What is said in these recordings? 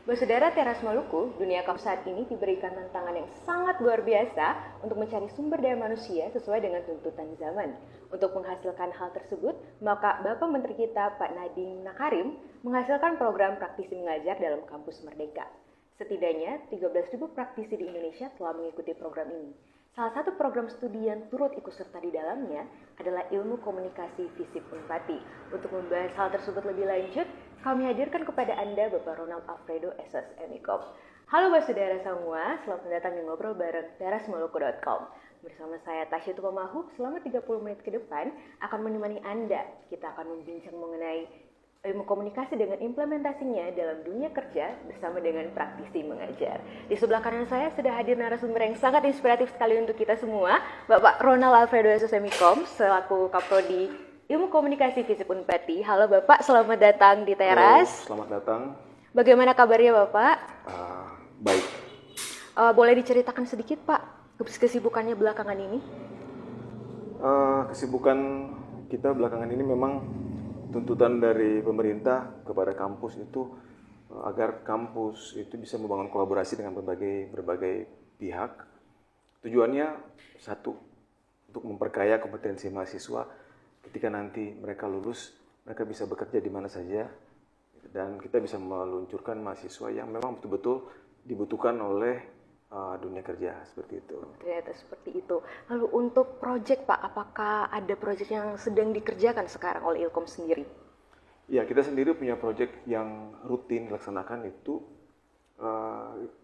Saudara Teras Maluku, dunia kampus saat ini diberikan tantangan yang sangat luar biasa untuk mencari sumber daya manusia sesuai dengan tuntutan zaman. Untuk menghasilkan hal tersebut, maka Bapak Menteri kita Pak Nadiem Makarim menghasilkan program praktisi mengajar dalam kampus Merdeka. Setidaknya 13.000 praktisi di Indonesia telah mengikuti program ini. Salah satu program studi yang turut ikut serta di dalamnya adalah ilmu komunikasi FISIP Unpati. Untuk membahas hal tersebut lebih lanjut, kami hadirkan kepada Anda Bapak Ronald Alfredo SS Emikom. Halo saudara semua, selamat datang di Ngobrol bareng terasmaluku.com. Bersama saya Tasya Tupamahu, selama 30 menit ke depan akan menemani Anda. Kita akan membincang mengenai ilmu komunikasi dengan implementasinya dalam dunia kerja bersama dengan praktisi mengajar. Di sebelah kanan saya sudah hadir narasumber yang sangat inspiratif sekali untuk kita semua, Bapak Ronald Alfredo SS Emikom, selaku Kaprodi Ilmu Komunikasi FISIP Unpati. Halo Bapak, selamat datang di Teras. Halo, selamat datang. Bagaimana kabarnya Bapak? Baik. Boleh diceritakan sedikit Pak, kesibukannya belakangan ini? Kesibukan kita belakangan ini memang tuntutan dari pemerintah kepada kampus itu agar kampus itu bisa membangun kolaborasi dengan berbagai pihak. Tujuannya satu, untuk memperkaya kompetensi mahasiswa ketika nanti mereka lulus, mereka bisa bekerja di mana saja dan kita bisa meluncurkan mahasiswa yang memang betul-betul dibutuhkan oleh dunia kerja, seperti itu. Ternyata seperti itu. Lalu untuk proyek Pak, apakah ada proyek yang sedang dikerjakan sekarang oleh Ilkom sendiri? Ya, kita sendiri punya proyek yang rutin dilaksanakan itu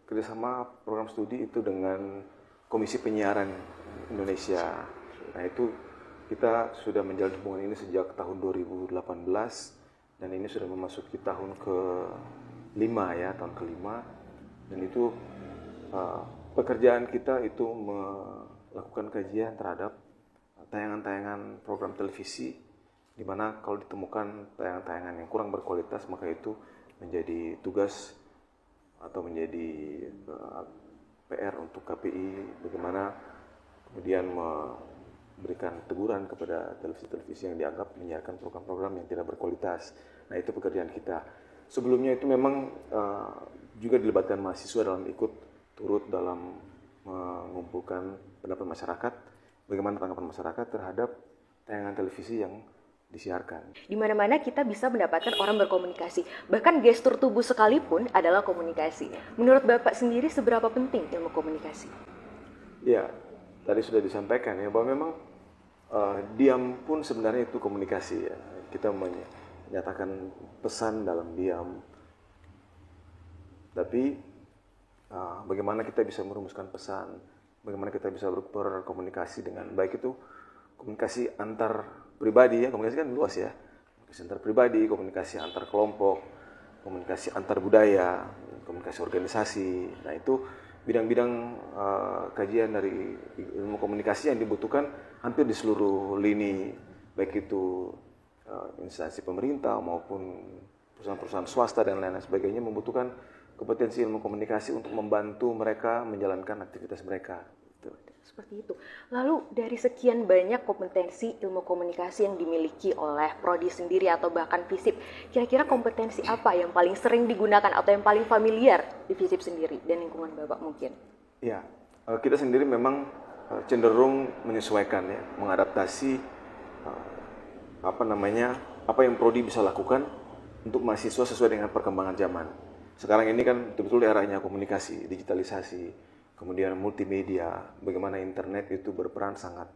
kerjasama program studi itu dengan Komisi Penyiaran Indonesia. Nah itu kita sudah menjalin hubungan ini sejak tahun 2018 dan ini sudah memasuki tahun ke-5 ya, tahun ke-5 dan itu pekerjaan kita itu melakukan kajian terhadap tayangan-tayangan program televisi di mana kalau ditemukan tayangan-tayangan yang kurang berkualitas maka itu menjadi tugas atau menjadi PR untuk KPI bagaimana kemudian memberikan teguran kepada televisi-televisi yang dianggap menyiarkan program-program yang tidak berkualitas. Nah itu pekerjaan kita. Sebelumnya itu memang juga dilibatkan mahasiswa dalam ikut turut dalam mengumpulkan pendapat masyarakat, bagaimana tanggapan masyarakat terhadap tayangan televisi yang disiarkan. Di mana-mana kita bisa mendapatkan orang berkomunikasi, bahkan gestur tubuh sekalipun adalah komunikasi. Menurut Bapak sendiri seberapa penting ilmu komunikasi? Ya, tadi sudah disampaikan ya bahwa memang diam pun sebenarnya itu komunikasi ya. Kita menyatakan pesan dalam diam. Tapi bagaimana kita bisa merumuskan pesan, bagaimana kita bisa berkomunikasi dengan baik itu komunikasi antar pribadi ya, komunikasi kan luas ya, komunikasi antar pribadi, komunikasi antar kelompok, komunikasi antar budaya, komunikasi organisasi. Nah itu bidang-bidang kajian dari ilmu komunikasi yang dibutuhkan hampir di seluruh lini, baik itu instansi pemerintah maupun perusahaan-perusahaan swasta dan lain-lain sebagainya membutuhkan kompetensi ilmu komunikasi untuk membantu mereka menjalankan aktivitas mereka. Seperti itu. Lalu dari sekian banyak kompetensi ilmu komunikasi yang dimiliki oleh Prodi sendiri atau bahkan FISIP, kira-kira kompetensi apa yang paling sering digunakan atau yang paling familiar di FISIP sendiri dan lingkungan Bapak mungkin? Ya, kita sendiri memang cenderung menyesuaikan ya, mengadaptasi apa yang Prodi bisa lakukan untuk mahasiswa sesuai dengan perkembangan zaman. Sekarang ini kan betul-betul eranya komunikasi, digitalisasi, kemudian multimedia, bagaimana internet itu berperan sangat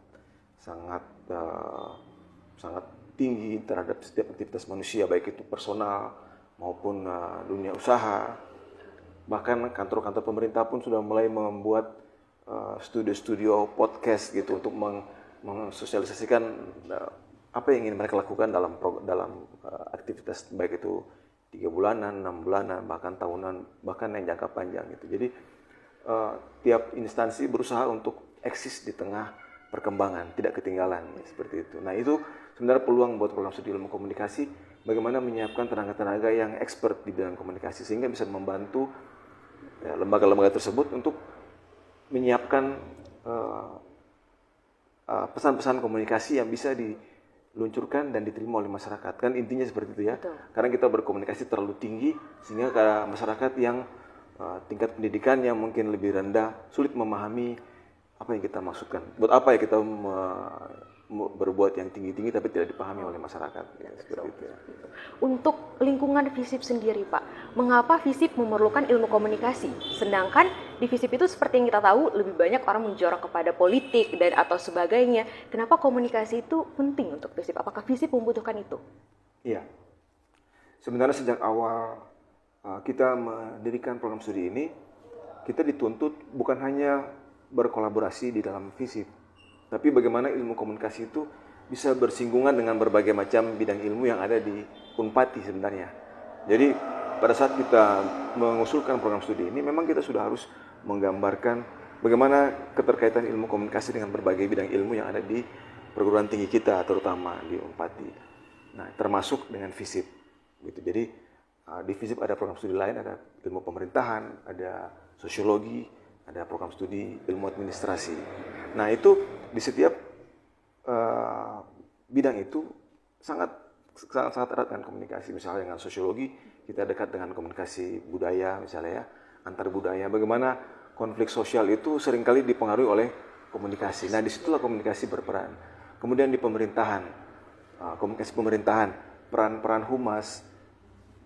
tinggi terhadap setiap aktivitas manusia, baik itu personal maupun dunia usaha. Bahkan kantor-kantor pemerintah pun sudah mulai membuat studio-studio podcast gitu untuk mensosialisasikan apa yang ingin mereka lakukan dalam aktivitas baik itu 3 bulanan, 6 bulanan, bahkan tahunan, bahkan yang jangka panjang gitu. Jadi tiap instansi berusaha untuk eksis di tengah perkembangan, tidak ketinggalan seperti itu. Nah itu sebenarnya peluang buat program studi ilmu komunikasi, bagaimana menyiapkan tenaga-tenaga yang expert di bidang komunikasi sehingga bisa membantu lembaga-lembaga tersebut untuk menyiapkan pesan-pesan komunikasi yang bisa diluncurkan dan diterima oleh masyarakat. Kan intinya seperti itu ya. Betul. Karena kita berkomunikasi terlalu tinggi sehingga ke masyarakat yang tingkat pendidikannya mungkin lebih rendah sulit memahami apa yang kita maksudkan. Buat apa ya kita berbuat yang tinggi-tinggi tapi tidak dipahami oleh masyarakat. Ya, seperti itu. Untuk lingkungan FISIP sendiri, Pak, mengapa FISIP memerlukan ilmu komunikasi? Sedangkan di FISIP itu seperti yang kita tahu lebih banyak orang menjorok kepada politik dan atau sebagainya. Kenapa komunikasi itu penting untuk FISIP? Apakah FISIP membutuhkan itu? Iya. Sebenarnya sejak awal kita mendirikan program studi ini, kita dituntut bukan hanya berkolaborasi di dalam FISIP, tapi bagaimana ilmu komunikasi itu bisa bersinggungan dengan berbagai macam bidang ilmu yang ada di Unpati sebenarnya. Jadi pada saat kita mengusulkan program studi ini, memang kita sudah harus menggambarkan bagaimana keterkaitan ilmu komunikasi dengan berbagai bidang ilmu yang ada di perguruan tinggi kita, terutama di Unpati. Nah, termasuk dengan FISIP. Gitu. Jadi di FISIP ada program studi lain, ada ilmu pemerintahan, ada sosiologi, ada program studi ilmu administrasi. Nah, itu di setiap bidang itu sangat erat dengan komunikasi. Misalnya dengan sosiologi, kita dekat dengan komunikasi budaya, misalnya ya, antar budaya. Bagaimana konflik sosial itu seringkali dipengaruhi oleh komunikasi. Nah, disitulah komunikasi berperan. Kemudian di pemerintahan, komunikasi pemerintahan, peran humas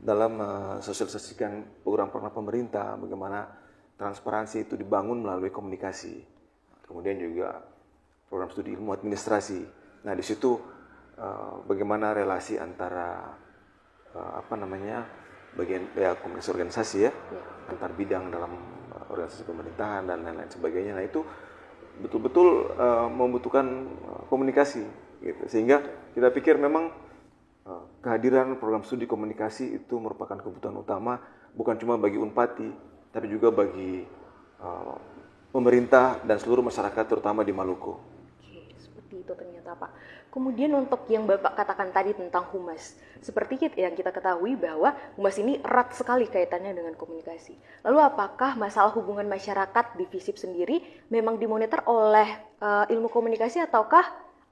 dalam sosialisasikan program-program pemerintah, bagaimana transparansi itu dibangun melalui komunikasi. Kemudian juga program studi ilmu administrasi. Nah, di situ bagaimana relasi antara bagian komunikasi organisasi ya, antar bidang dalam organisasi pemerintahan dan lain-lain sebagainya. Nah, itu betul-betul membutuhkan komunikasi gitu. Sehingga kita pikir memang kehadiran program studi komunikasi itu merupakan kebutuhan utama bukan cuma bagi Unpati, tapi juga bagi pemerintah dan seluruh masyarakat terutama di Maluku. Oke, seperti itu ternyata, Pak. Kemudian untuk yang Bapak katakan tadi tentang humas, seperti yang kita ketahui bahwa humas ini erat sekali kaitannya dengan komunikasi. Lalu apakah masalah hubungan masyarakat di FISIP sendiri memang dimonitor oleh ilmu komunikasi ataukah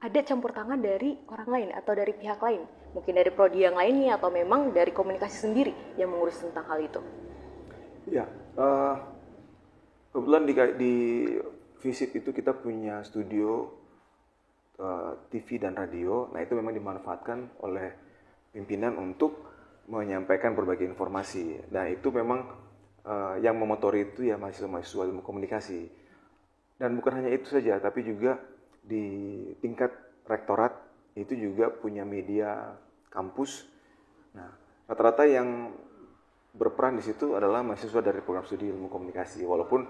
ada campur tangan dari orang lain atau dari pihak lain? Mungkin dari prodi yang lainnya atau memang dari komunikasi sendiri yang mengurus tentang hal itu? Ya, kebetulan di FISIP itu kita punya studio TV dan radio. Nah, itu memang dimanfaatkan oleh pimpinan untuk menyampaikan berbagai informasi. Nah, itu memang yang memotori itu ya mahasiswa-mahasiswa ilmu komunikasi. Dan bukan hanya itu saja, tapi juga di tingkat rektorat itu juga punya media kampus. Nah, rata-rata yang berperan di situ adalah mahasiswa dari program studi ilmu komunikasi. Walaupun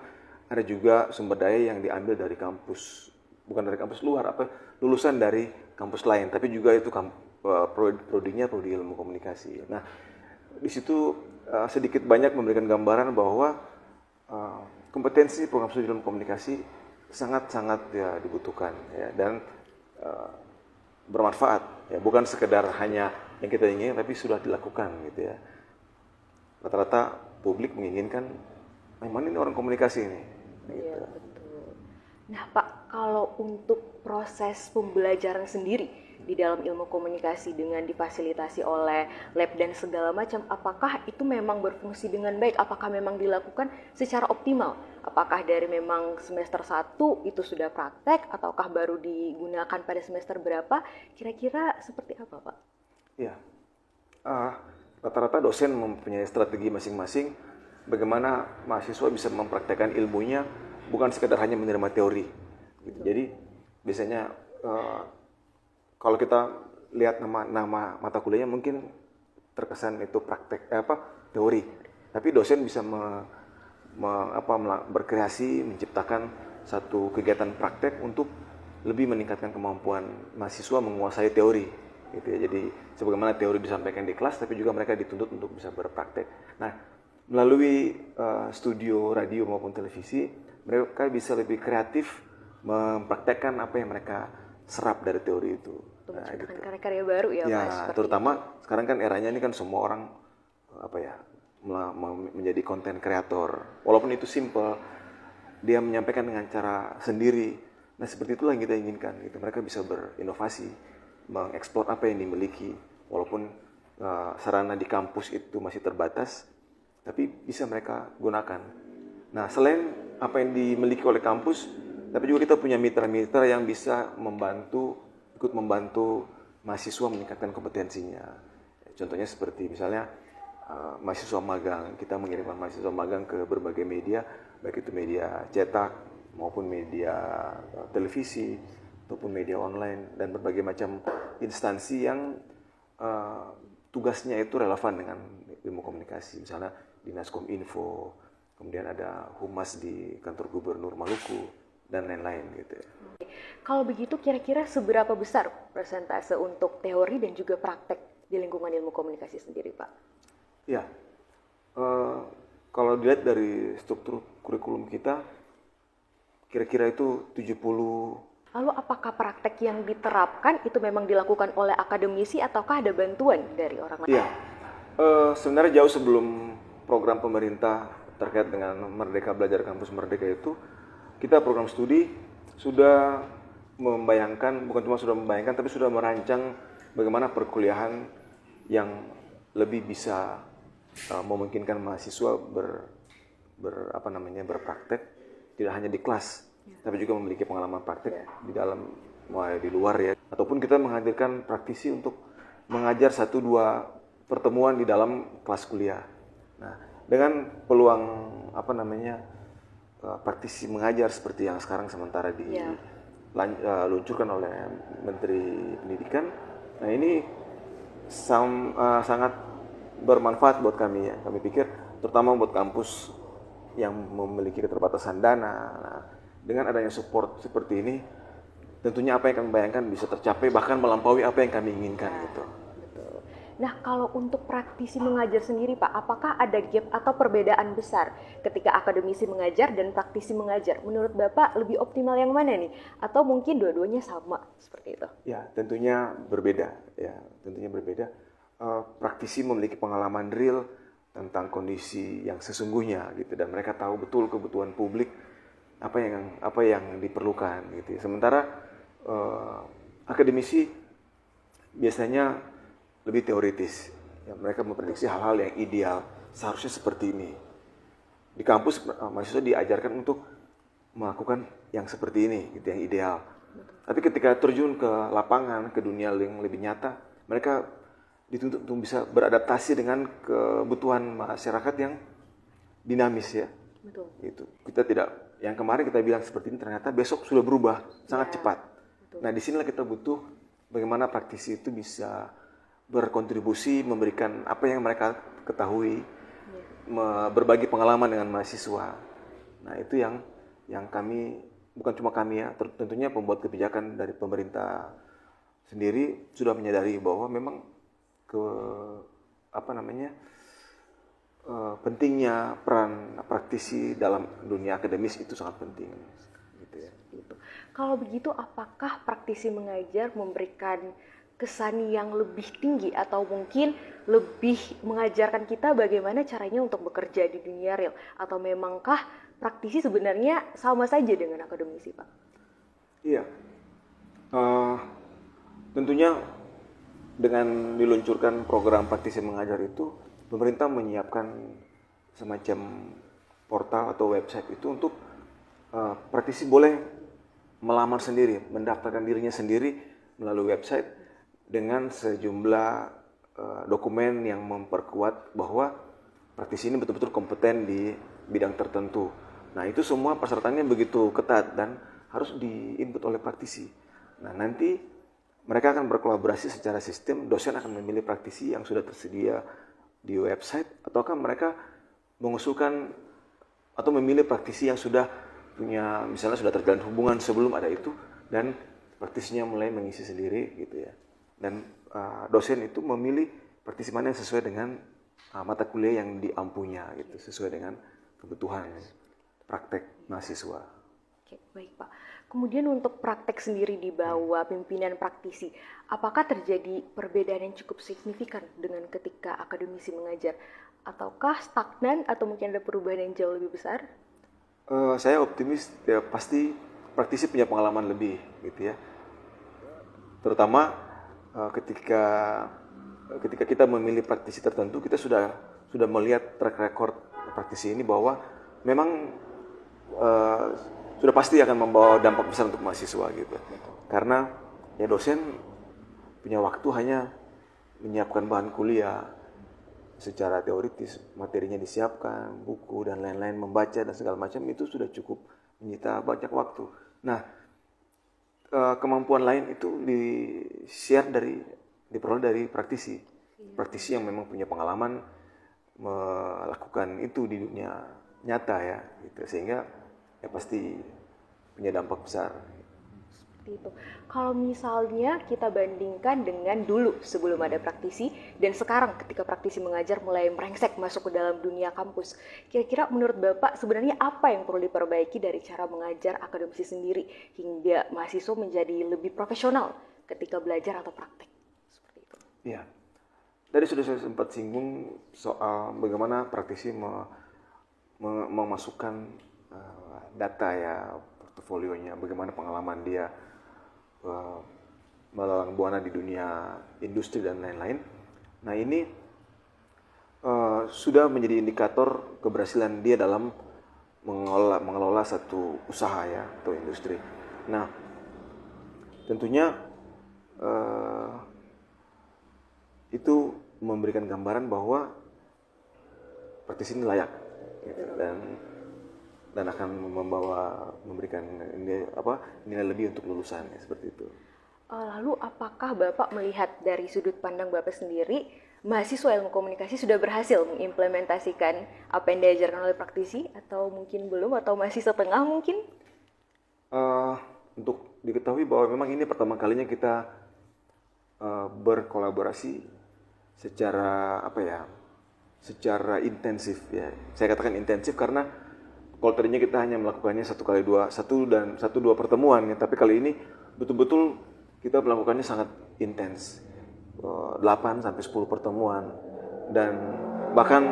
ada juga sumber daya yang diambil dari kampus, bukan dari kampus luar, lulusan dari kampus lain, tapi juga itu prodinya prodi ilmu komunikasi. Nah, di situ sedikit banyak memberikan gambaran bahwa kompetensi program studi ilmu komunikasi sangat-sangat ya dibutuhkan ya, dan bermanfaat ya, bukan sekedar hanya yang kita ingin tapi sudah dilakukan gitu ya. Rata-rata publik menginginkan memang ini orang komunikasi ini gitu. Iya, betul. Nah, Pak, kalau untuk proses pembelajaran sendiri di dalam ilmu komunikasi dengan difasilitasi oleh lab dan segala macam, apakah itu memang berfungsi dengan baik? Apakah memang dilakukan secara optimal? Apakah dari memang semester 1 itu sudah praktek ataukah baru digunakan pada semester berapa? Kira-kira seperti apa, Pak? Ya, rata-rata dosen mempunyai strategi masing-masing bagaimana mahasiswa bisa mempraktekkan ilmunya, bukan sekedar hanya menerima teori. Gitu. Jadi biasanya kalau kita lihat nama mata kuliahnya mungkin terkesan itu teori, tapi dosen bisa berkreasi, menciptakan satu kegiatan praktek untuk lebih meningkatkan kemampuan mahasiswa menguasai teori, gitu ya. Jadi sebagaimana teori disampaikan di kelas, tapi juga mereka dituntut untuk bisa berpraktek. Nah, melalui studio radio maupun televisi, mereka bisa lebih kreatif mempraktekkan apa yang mereka serap dari teori itu. Nah, gitu. Karya-karya baru ya, Mas. Terutama itu. Sekarang kan eranya ini kan semua orang menjadi konten kreator. Walaupun itu simple, dia menyampaikan dengan cara sendiri. Nah, seperti itulah yang kita inginkan gitu. Mereka bisa berinovasi mengeksplor apa yang dimiliki, walaupun sarana di kampus itu masih terbatas, tapi bisa mereka gunakan. Nah, selain apa yang dimiliki oleh kampus, tapi juga kita punya mitra-mitra yang bisa ikut membantu mahasiswa meningkatkan kompetensinya. Contohnya seperti misalnya mahasiswa magang, kita mengirimkan mahasiswa magang ke berbagai media, baik itu media cetak maupun media televisi ataupun media online dan berbagai macam instansi yang tugasnya itu relevan dengan ilmu komunikasi, misalnya Dinas Kominfo, kemudian ada humas di kantor Gubernur Maluku dan lain-lain gitu ya. Kalau begitu kira-kira seberapa besar persentase untuk teori dan juga praktek di lingkungan ilmu komunikasi sendiri, Pak? Ya, kalau dilihat dari struktur kurikulum kita, kira-kira itu 70. Lalu apakah praktek yang diterapkan itu memang dilakukan oleh akademisi ataukah ada bantuan dari orang lain? Iya, sebenarnya jauh sebelum program pemerintah terkait dengan Merdeka Belajar Kampus Merdeka itu, kita program studi sudah membayangkan, bukan cuma sudah membayangkan, tapi sudah merancang bagaimana perkuliahan yang lebih bisa memungkinkan mahasiswa berpraktek tidak hanya di kelas, tapi juga memiliki pengalaman praktek di dalam, di luar ya. Ataupun kita menghadirkan praktisi untuk mengajar 1-2 pertemuan di dalam kelas kuliah. Nah, dengan peluang praktisi mengajar seperti yang sekarang sementara diluncurkan oleh Menteri Pendidikan, nah ini sangat bermanfaat buat kami ya. Kami pikir terutama buat kampus yang memiliki keterbatasan dana. Nah, dengan adanya support seperti ini, tentunya apa yang kami bayangkan bisa tercapai, bahkan melampaui apa yang kami inginkan gitu. Nah, kalau untuk praktisi mengajar sendiri, Pak, apakah ada gap atau perbedaan besar ketika akademisi mengajar dan praktisi mengajar? Menurut Bapak lebih optimal yang mana nih? Atau mungkin dua-duanya sama seperti itu? Ya, tentunya berbeda. Praktisi memiliki pengalaman real tentang kondisi yang sesungguhnya gitu, dan mereka tahu betul kebutuhan publik apa yang diperlukan gitu. Sementara akademisi biasanya lebih teoritis. Ya, mereka memprediksi hal-hal yang ideal, seharusnya seperti ini. Di kampus mahasiswa diajarkan untuk melakukan yang seperti ini, gitu, yang ideal. Tapi ketika terjun ke lapangan, ke dunia yang lebih nyata, mereka dituntut untuk bisa beradaptasi dengan kebutuhan masyarakat yang dinamis ya. Betul. Gitu. Kita tidak, yang kemarin kita bilang seperti ini ternyata besok sudah berubah sangat cepat. Betul. Nah, disinilah kita butuh bagaimana praktisi itu bisa berkontribusi, memberikan apa yang mereka ketahui, berbagi pengalaman dengan mahasiswa. Nah, itu yang kami, bukan cuma kami ya, tentunya pembuat kebijakan dari pemerintah sendiri sudah menyadari bahwa memang pentingnya peran praktisi dalam dunia akademis itu sangat penting. Gitu ya. Kalau begitu, apakah praktisi mengajar memberikan kesan yang lebih tinggi atau mungkin lebih mengajarkan kita bagaimana caranya untuk bekerja di dunia real? Atau memangkah praktisi sebenarnya sama saja dengan akademisi, Pak? Iya, tentunya dengan diluncurkan program praktisi mengajar itu, pemerintah menyiapkan semacam portal atau website itu untuk praktisi boleh melamar sendiri, mendaftarkan dirinya sendiri melalui website dengan sejumlah dokumen yang memperkuat bahwa praktisi ini betul-betul kompeten di bidang tertentu. Nah, itu semua persyaratannya begitu ketat dan harus di-input oleh praktisi. Nah, nanti mereka akan berkolaborasi secara sistem, dosen akan memilih praktisi yang sudah tersedia di website, ataukah mereka mengusulkan atau memilih praktisi yang sudah punya, misalnya sudah terjalin hubungan sebelum ada itu, dan praktisinya mulai mengisi sendiri gitu ya. Dan dosen itu memilih praktisi mana yang sesuai dengan mata kuliah yang diampunya gitu, sesuai dengan kebutuhan praktek mahasiswa. Oke, baik Pak. Kemudian untuk praktek sendiri di bawah pimpinan praktisi, apakah terjadi perbedaan yang cukup signifikan dengan ketika akademisi mengajar? Ataukah stagnan atau mungkin ada perubahan yang jauh lebih besar? Saya optimis ya, pasti praktisi punya pengalaman lebih gitu ya. Terutama ketika kita memilih praktisi tertentu, kita sudah melihat track record praktisi ini bahwa memang sudah pasti akan membawa dampak besar untuk mahasiswa gitu. Karena ya dosen punya waktu hanya menyiapkan bahan kuliah secara teoritis, materinya disiapkan, buku dan lain-lain, membaca dan segala macam, itu sudah cukup menyita banyak waktu. Nah, kemampuan lain itu diperoleh dari praktisi yang memang punya pengalaman melakukan itu di dunia nyata ya, gitu. Sehingga ya pasti punya dampak besar. Seperti itu. Kalau misalnya kita bandingkan dengan dulu sebelum ada praktisi dan sekarang ketika praktisi mengajar mulai merengsek masuk ke dalam dunia kampus, kira-kira menurut Bapak sebenarnya apa yang perlu diperbaiki dari cara mengajar akademisi sendiri hingga mahasiswa menjadi lebih profesional ketika belajar atau praktek? Seperti itu. Ya, tadi sudah saya sempat singgung soal bagaimana praktisi memasukkan data ya, portofolionya, bagaimana pengalaman dia melalang buana di dunia industri dan lain-lain. Nah ini sudah menjadi indikator keberhasilan dia dalam mengelola satu usaha ya atau industri. Nah tentunya itu memberikan gambaran bahwa praktisi ini layak gitu, dan akan memberikan nilai lebih untuk lulusannya, seperti itu. Lalu apakah Bapak melihat dari sudut pandang Bapak sendiri, mahasiswa ilmu komunikasi sudah berhasil mengimplementasikan apa yang diajarkan oleh praktisi atau mungkin belum, atau masih setengah mungkin? Untuk diketahui bahwa memang ini pertama kalinya kita berkolaborasi secara secara intensif ya. Saya katakan intensif karena kalau tadinya kita hanya melakukannya satu dua pertemuan ya, tapi kali ini betul-betul kita melakukannya sangat intens, 8 sampai 10 pertemuan, dan bahkan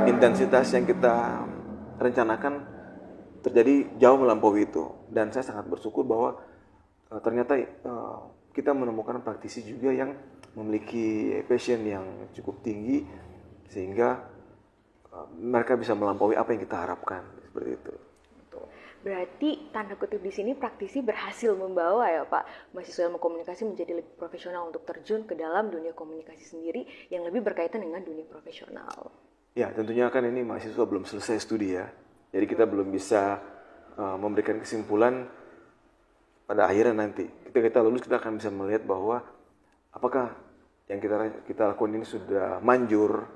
intensitas yang kita rencanakan terjadi jauh melampaui itu. Dan saya sangat bersyukur bahwa ternyata kita menemukan praktisi juga yang memiliki passion yang cukup tinggi sehingga mereka bisa melampaui apa yang kita harapkan, seperti itu. Berarti tanda kutip di sini praktisi berhasil membawa ya Pak mahasiswa ilmu komunikasi menjadi lebih profesional untuk terjun ke dalam dunia komunikasi sendiri yang lebih berkaitan dengan dunia profesional. Ya tentunya kan ini mahasiswa belum selesai studi ya, jadi kita belum bisa memberikan kesimpulan pada akhirnya nanti. Ketika kita lulus kita akan bisa melihat bahwa apakah yang kita lakukan ini sudah manjur,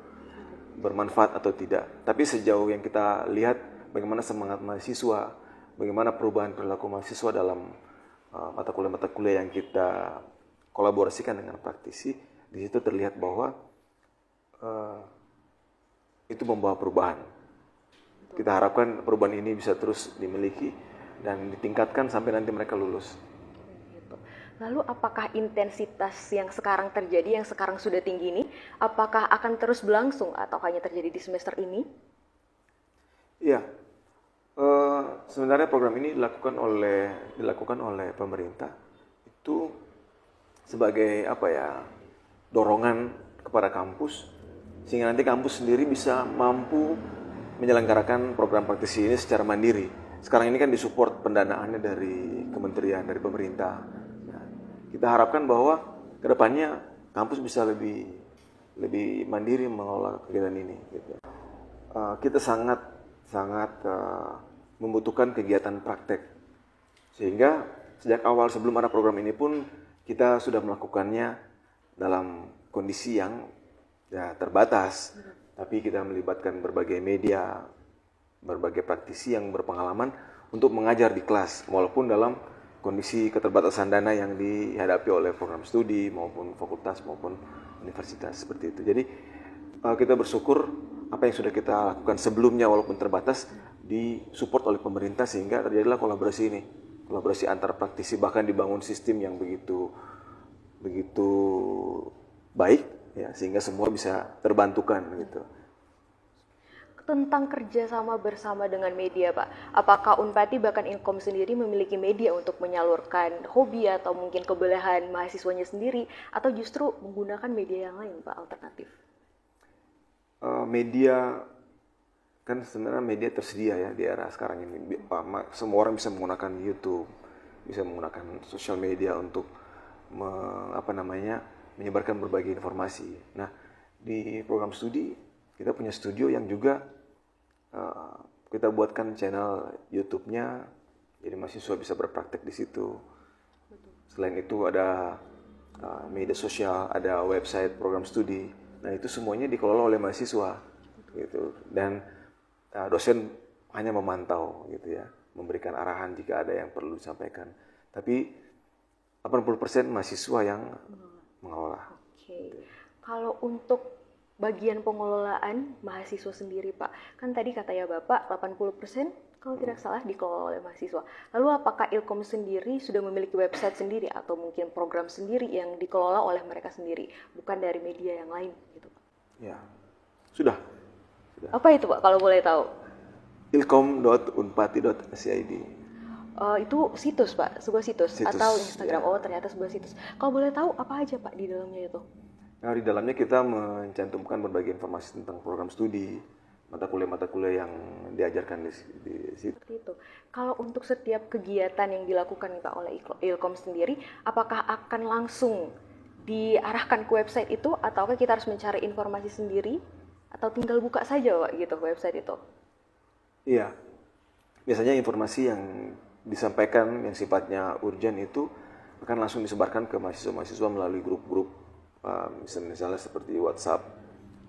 bermanfaat atau tidak. Tapi sejauh yang kita lihat bagaimana semangat mahasiswa, bagaimana perubahan perilaku mahasiswa dalam mata kuliah yang kita kolaborasikan dengan praktisi, di situ terlihat bahwa itu membawa perubahan. Kita harapkan perubahan ini bisa terus dimiliki dan ditingkatkan sampai nanti mereka lulus. Lalu apakah intensitas yang sekarang terjadi, yang sekarang sudah tinggi ini, apakah akan terus berlangsung atau hanya terjadi di semester ini? Iya, sebenarnya program ini dilakukan oleh pemerintah itu sebagai dorongan kepada kampus sehingga nanti kampus sendiri bisa mampu menyelenggarakan program praktisi ini secara mandiri. Sekarang ini kan disupport pendanaannya dari kementerian, dari pemerintah. Kita harapkan bahwa kedepannya kampus bisa lebih mandiri mengelola kegiatan ini. Gitu. Kita sangat membutuhkan kegiatan praktek, sehingga sejak awal sebelum ada program ini pun kita sudah melakukannya dalam kondisi yang terbatas, tapi kita melibatkan berbagai media, berbagai praktisi yang berpengalaman untuk mengajar di kelas, walaupun dalam kondisi keterbatasan dana yang dihadapi oleh program studi maupun fakultas maupun universitas, seperti itu. Jadi kita bersyukur apa yang sudah kita lakukan sebelumnya walaupun terbatas disupport oleh pemerintah sehingga terjadilah kolaborasi ini, kolaborasi antar praktisi, bahkan dibangun sistem yang begitu baik ya, sehingga semua bisa terbantukan gitu. tentang kerjasama bersama dengan media, Pak. Apakah Unpati bahkan Ilkom sendiri memiliki media untuk menyalurkan hobi atau mungkin kebolehan mahasiswanya sendiri, atau justru menggunakan media yang lain, Pak, alternatif? Media kan sebenarnya media tersedia ya di era sekarang ini. Semua orang bisa menggunakan YouTube, bisa menggunakan sosial media untuk menyebarkan berbagai informasi. Nah, di program studi kita punya studio yang juga kita buatkan channel YouTube-nya, jadi mahasiswa bisa berpraktek di situ. Selain itu ada media sosial, ada website program studi. Nah, itu semuanya dikelola oleh mahasiswa gitu. Dan dosen hanya memantau gitu ya, memberikan arahan jika ada yang perlu disampaikan. Tapi 80% mahasiswa yang mengelola. Oke. Kalau untuk bagian pengelolaan mahasiswa sendiri, Pak, kan tadi katanya Bapak 80% kalau tidak salah dikelola oleh mahasiswa. Lalu apakah Ilkom sendiri sudah memiliki website sendiri atau mungkin program sendiri yang dikelola oleh mereka sendiri, bukan dari media yang lain gitu, Pak? Ya, sudah. Apa itu, Pak, kalau boleh tahu? ilkom.unpati.cid. Itu situs, Pak, sebuah situs atau Instagram. Ya. Oh, ternyata sebuah situs. Kalau boleh tahu apa aja, Pak, di dalamnya itu? Nah, di dalamnya kita mencantumkan berbagai informasi tentang program studi, mata kuliah yang diajarkan di situ. Seperti itu. Kalau untuk setiap kegiatan yang dilakukan Pak oleh Ilkom sendiri, apakah akan langsung diarahkan ke website itu, ataukah kita harus mencari informasi sendiri, atau tinggal buka saja, Pak, gitu website itu? Iya, biasanya informasi yang disampaikan yang sifatnya urgent itu akan langsung disebarkan ke mahasiswa-mahasiswa melalui grup-grup, misalnya seperti WhatsApp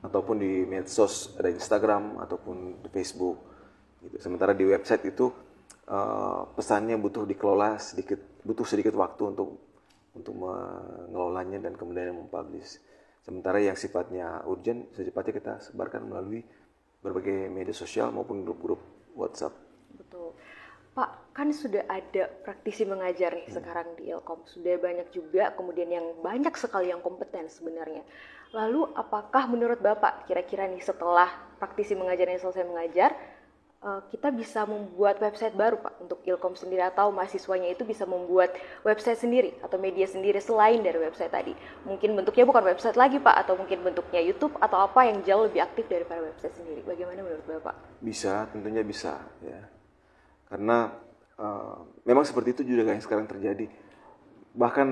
ataupun di medsos, ada Instagram ataupun di Facebook gitu. Sementara di website itu pesannya butuh dikelola butuh sedikit waktu untuk mengelolanya dan kemudian mempublish. Sementara yang sifatnya urgent secepatnya kita sebarkan melalui berbagai media sosial maupun grup-grup WhatsApp. Betul. Pak, kan sudah ada praktisi mengajar nih sekarang di Ilkom. Sudah banyak juga, kemudian yang banyak sekali yang kompeten sebenarnya. Lalu apakah menurut Bapak, kira-kira nih setelah praktisi mengajarnya selesai mengajar, kita bisa membuat website baru, Pak, untuk Ilkom sendiri, atau mahasiswanya itu bisa membuat website sendiri atau media sendiri selain dari website tadi? Mungkin bentuknya bukan website lagi, Pak, atau mungkin bentuknya YouTube atau apa yang jauh lebih aktif daripada website sendiri. Bagaimana menurut Bapak? Bisa, tentunya bisa ya. Karena memang seperti itu juga yang sekarang terjadi. Bahkan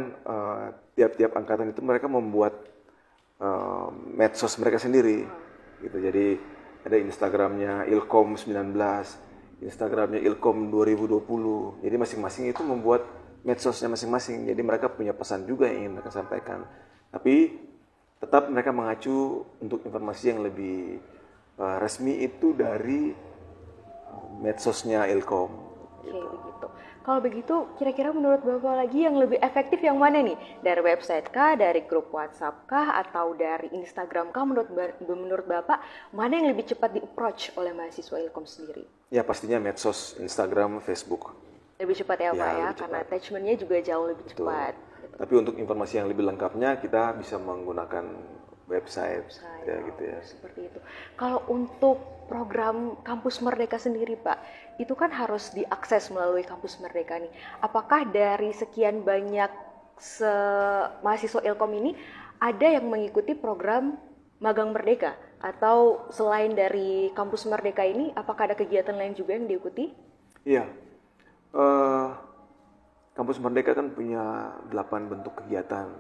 tiap-tiap angkatan itu mereka membuat medsos mereka sendiri gitu. Jadi ada Instagramnya Ilkom 19, Instagramnya Ilkom 2020. Jadi masing-masing itu membuat medsosnya masing-masing. Jadi mereka punya pesan juga yang ingin mereka sampaikan. Tapi tetap mereka mengacu untuk informasi yang lebih resmi itu dari medsosnya Ilkom. Oke, begitu. Kalau begitu, kira-kira menurut Bapak lagi yang lebih efektif yang mana nih? Dari website kah, dari grup WhatsApp kah, atau dari Instagram kah? Menurut Bapak, mana yang lebih cepat di-approach oleh mahasiswa Ilkom sendiri? Ya pastinya medsos, Instagram, Facebook. Lebih cepat ya, Pak ya? Lebih Karena cepat. attachment-nya juga jauh lebih Betul. cepat. Tapi untuk informasi yang lebih lengkapnya kita bisa menggunakan website ya gitu ya. Seperti itu. Kalau untuk program Kampus Merdeka sendiri, Pak, itu kan harus diakses melalui Kampus Merdeka nih. Apakah dari sekian banyak mahasiswa Ilkom ini ada yang mengikuti program Magang Merdeka? Atau selain dari Kampus Merdeka ini, apakah ada kegiatan lain juga yang diikuti? Iya. Kampus Merdeka kan punya 8 bentuk kegiatan.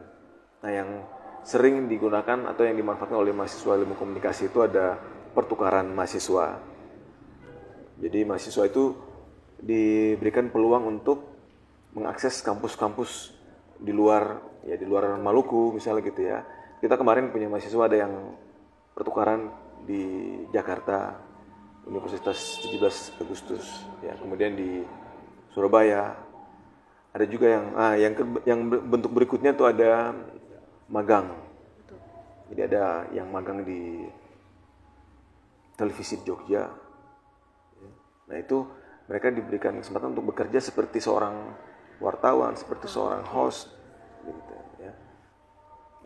Nah, yang sering digunakan atau yang dimanfaatkan oleh mahasiswa ilmu komunikasi itu ada pertukaran mahasiswa. Jadi mahasiswa itu diberikan peluang untuk mengakses kampus-kampus di luar Maluku misalnya gitu ya. Kita kemarin punya mahasiswa ada yang pertukaran di Jakarta, Universitas 17 Agustus ya, kemudian di Surabaya. Ada juga yang bentuk berikutnya tuh ada magang. Jadi ada yang magang di televisi Jogja. Nah itu mereka diberikan kesempatan untuk bekerja seperti seorang wartawan, seperti seorang host. Gitu, ya.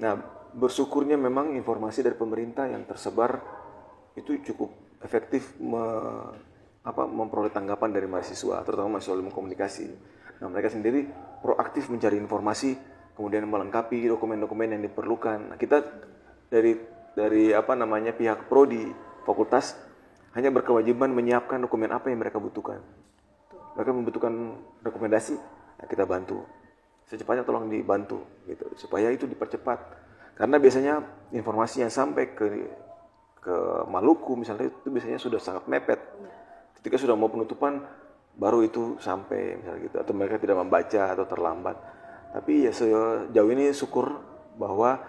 Nah bersyukurnya memang informasi dari pemerintah yang tersebar itu cukup efektif memperoleh tanggapan dari mahasiswa, terutama mahasiswa ilmu komunikasi. Nah, mereka sendiri proaktif mencari informasi, kemudian melengkapi dokumen-dokumen yang diperlukan. Nah, kita dari pihak prodi fakultas hanya berkewajiban menyiapkan dokumen apa yang mereka butuhkan. Mereka membutuhkan rekomendasi, nah kita bantu. Secepatnya tolong dibantu gitu, supaya itu dipercepat. Karena biasanya informasi yang sampai ke Maluku misalnya itu biasanya sudah sangat mepet. Ketika sudah mau penutupan baru itu sampai misalnya gitu, atau mereka tidak membaca atau terlambat. Tapi ya sejauh ini syukur bahwa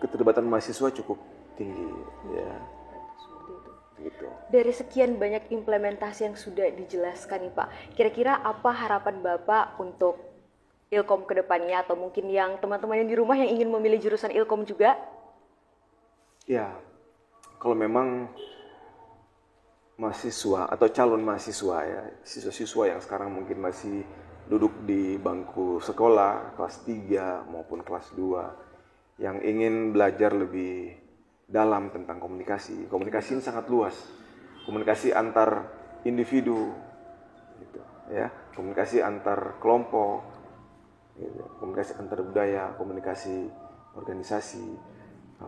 keterlibatan mahasiswa cukup tinggi ya. Gitu. Dari sekian banyak implementasi yang sudah dijelaskan nih Pak, kira-kira apa harapan Bapak untuk Ilkom ke depannya, atau mungkin yang teman-teman yang di rumah yang ingin memilih jurusan Ilkom juga? Ya, kalau memang mahasiswa atau calon mahasiswa ya, siswa-siswa yang sekarang mungkin masih duduk di bangku sekolah kelas 3 maupun kelas 2 yang ingin belajar lebih dalam tentang komunikasi. Komunikasi ini sangat luas. Komunikasi antar individu, gitu, ya. Komunikasi antar kelompok, gitu. Komunikasi antar budaya, komunikasi organisasi,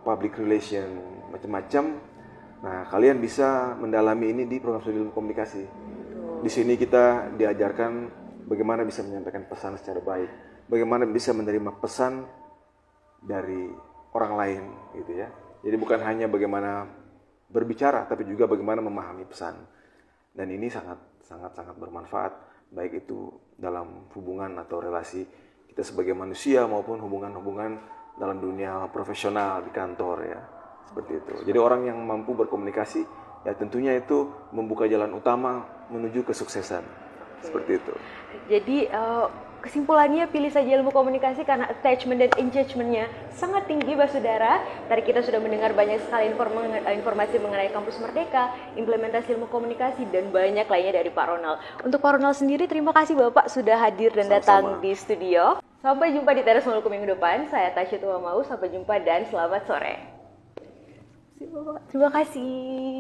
public relation, macam-macam. Nah, kalian bisa mendalami ini di program studi ilmu komunikasi. Di sini kita diajarkan bagaimana bisa menyampaikan pesan secara baik, bagaimana bisa menerima pesan dari orang lain, gitu ya. Jadi bukan hanya bagaimana berbicara, tapi juga bagaimana memahami pesan. Dan ini sangat bermanfaat, baik itu dalam hubungan atau relasi kita sebagai manusia maupun hubungan-hubungan dalam dunia profesional di kantor ya. Seperti itu. Jadi orang yang mampu berkomunikasi ya tentunya itu membuka jalan utama menuju kesuksesan. Seperti itu. Jadi kesimpulannya pilih saja ilmu komunikasi karena attachment dan engagement-nya sangat tinggi, Bapak Saudara. Tadi kita sudah mendengar banyak sekali informasi mengenai Kampus Merdeka, implementasi ilmu komunikasi, dan banyak lainnya dari Pak Ronald. Untuk Pak Ronald sendiri, terima kasih Bapak sudah hadir dan datang di studio. Sampai jumpa di Teras Maluku minggu depan. Saya Tasya Tua Mau, sampai jumpa dan selamat sore. Terima kasih.